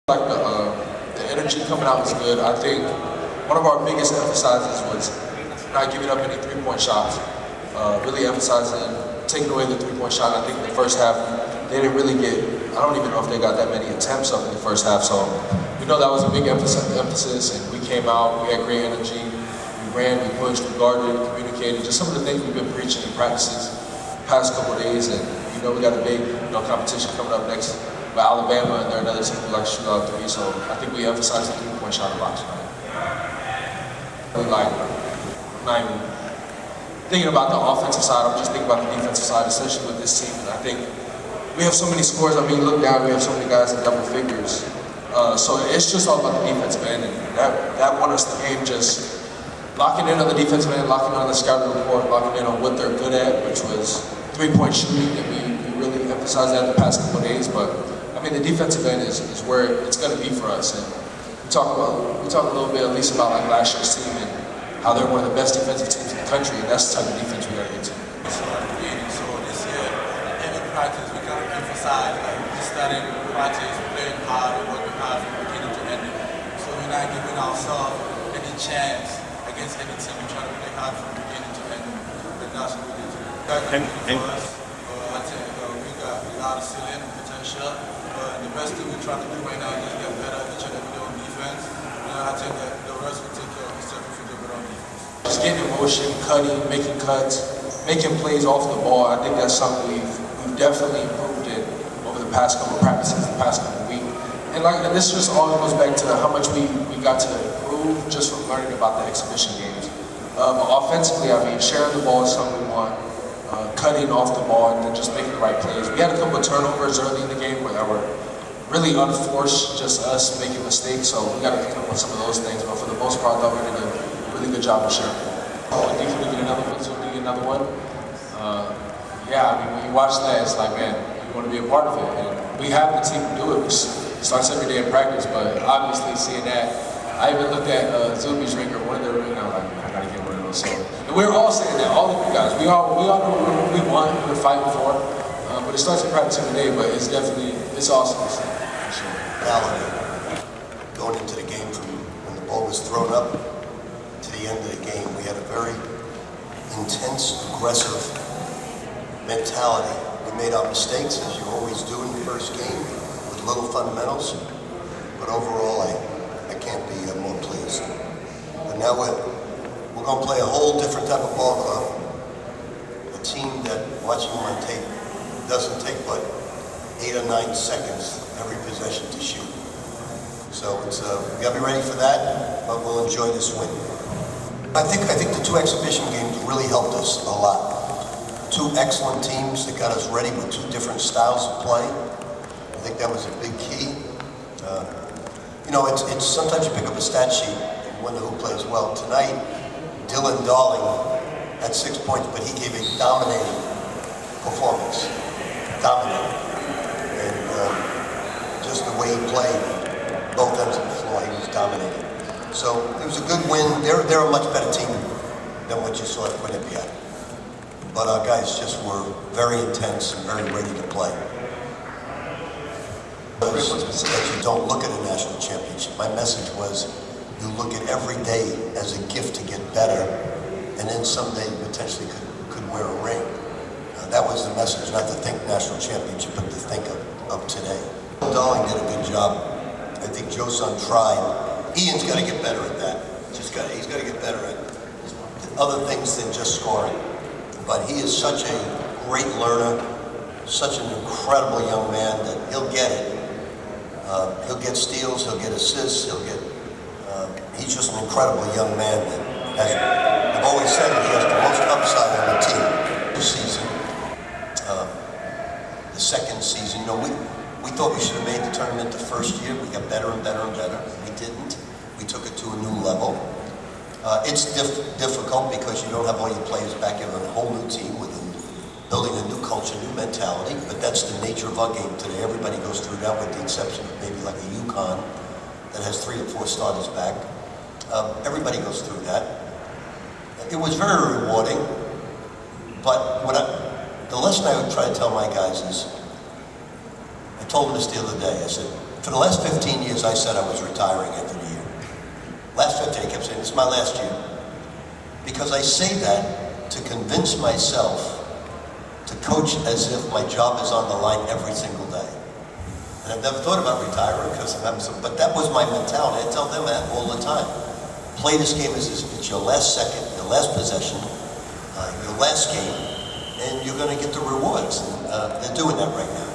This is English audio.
Like the energy coming out was good. I think one of our biggest emphasizes was not giving up any three-point shots. Really emphasizing taking away the three-point shot. I think in the first half they didn't really get. I don't even know if they got that many attempts up in the first half. So we know that was a big emphasis, and we came out. We had great energy. We ran, we pushed, we guarded, communicated. Just some of the things we've been preaching in practices the past couple of days. And we got a big competition coming up next. With Alabama, and they're another team who like to shoot out three, so I think we emphasize the three-point shot a lot tonight. Really I'm not even thinking about the offensive side, I'm just thinking about the defensive side, especially with this team. And I think we have so many scores. I mean, look down, we have so many guys in double figures. So it's just all about the defensive end, and that won us the game, just locking in on the defensive end, locking in on the scouting report, locking in on what they're good at, which was three-point shooting, and we really emphasized that the past couple of days. But I mean, the defensive end is where it's going to be for us, and we talk a little bit at least about like last year's team and how they're one of the best defensive teams in the country, and that's the type of defense we got to get to. So this year, every practice we kind of emphasize like we started practice playing hard, working hard from beginning to end. So we're not giving ourselves any chance against any team. We try to play hard from beginning to end. But that's what we did. For us, I think we got a lot of ceiling and potential. The best thing we're trying to do right now is just get better each and every day on defense. I think that the rest will take care of itself if we get better on defense. Just getting in motion, cutting, making cuts, making plays off the ball. I think that's something we've definitely improved in over the past couple of practices, the past couple of weeks. And this just all goes back to how much we got to improve just from learning about the exhibition games. But offensively, I mean, sharing the ball is something we want. Cutting off the ball and then just making the right plays. We had a couple of turnovers early in the game that were really unforced, just us making mistakes, so we got to clean up on some of those things. But for the most part, I thought we did a really good job of sharing the ball. I think if we get another one, so we get another one. Yeah, I mean, when you watch that, it's like, man, we want to be a part of it. And we have the team to do it. It starts every day in practice, but obviously seeing that, I even looked at SJUMBB's ring or one of their rings, and I was like, I got to get one of those. So, and we're all saying that, all of you guys, we all know what we want, we're fighting for. But it starts in practice every day, but it's awesome to see, for sure. Going into the game from when the ball was thrown up to the end of the game, we had a very intense, aggressive mentality. We made our mistakes, as you always do in the first game, with little fundamentals. But overall, I can't be more pleased. But now we're going to play a whole different type of ball club. A team that, watching them on tape, doesn't take but 8 or 9 seconds every possession to shoot. So it's we got to be ready for that, but we'll enjoy this win. I think the 2 exhibition games really helped us a lot. 2 excellent teams that got us ready with 2 different styles of play. I think that was a big key. It's sometimes you pick up a stat sheet and wonder who plays well. Tonight, Dillon had 6 points, but he gave a dominating performance. Dominating. And just the way he played, both ends of the floor, he was dominating. So it was a good win. They're a much better team than what you saw at Quinnipiac. But our guys just were very intense and very ready to play. That you don't look at a national championship. My message was, you look at every day as a gift to get better, and then someday you potentially could wear a ring. That was the message, not to think national championship, but to think of today. Dillon did a good job. I think Joson tried. Ian's got to get better at that. He's got to get better at other things than just scoring. But he is such a great learner, such an incredible young man that he'll get it. He'll get steals, he'll get assists, he's just an incredible young man that I've always said that he has the most upside on the team. This season, the second season, we thought we should have made the tournament the first year. We got better and better and better. We didn't. We took it to a new level. It's difficult because you don't have all your players back. You have a whole new team with building a new culture, new mentality, but that's the nature of our game today. Everybody goes through that with the exception of maybe like a UConn that has 3 or 4 starters back. Everybody goes through that. It was very rewarding, but the lesson I would try to tell my guys is, I told them this the other day, I said, For the last 15 years, I said I was retiring after the year. Last 15, I kept saying, this is my last year. Because I say that to convince myself to coach as if my job is on the line every single day. And I've never thought about retiring because I'm some, but that was my mentality. I tell them that all the time. Play this game as if it's your last second, your last possession, your last game, and you're going to get the rewards. And they're doing that right now.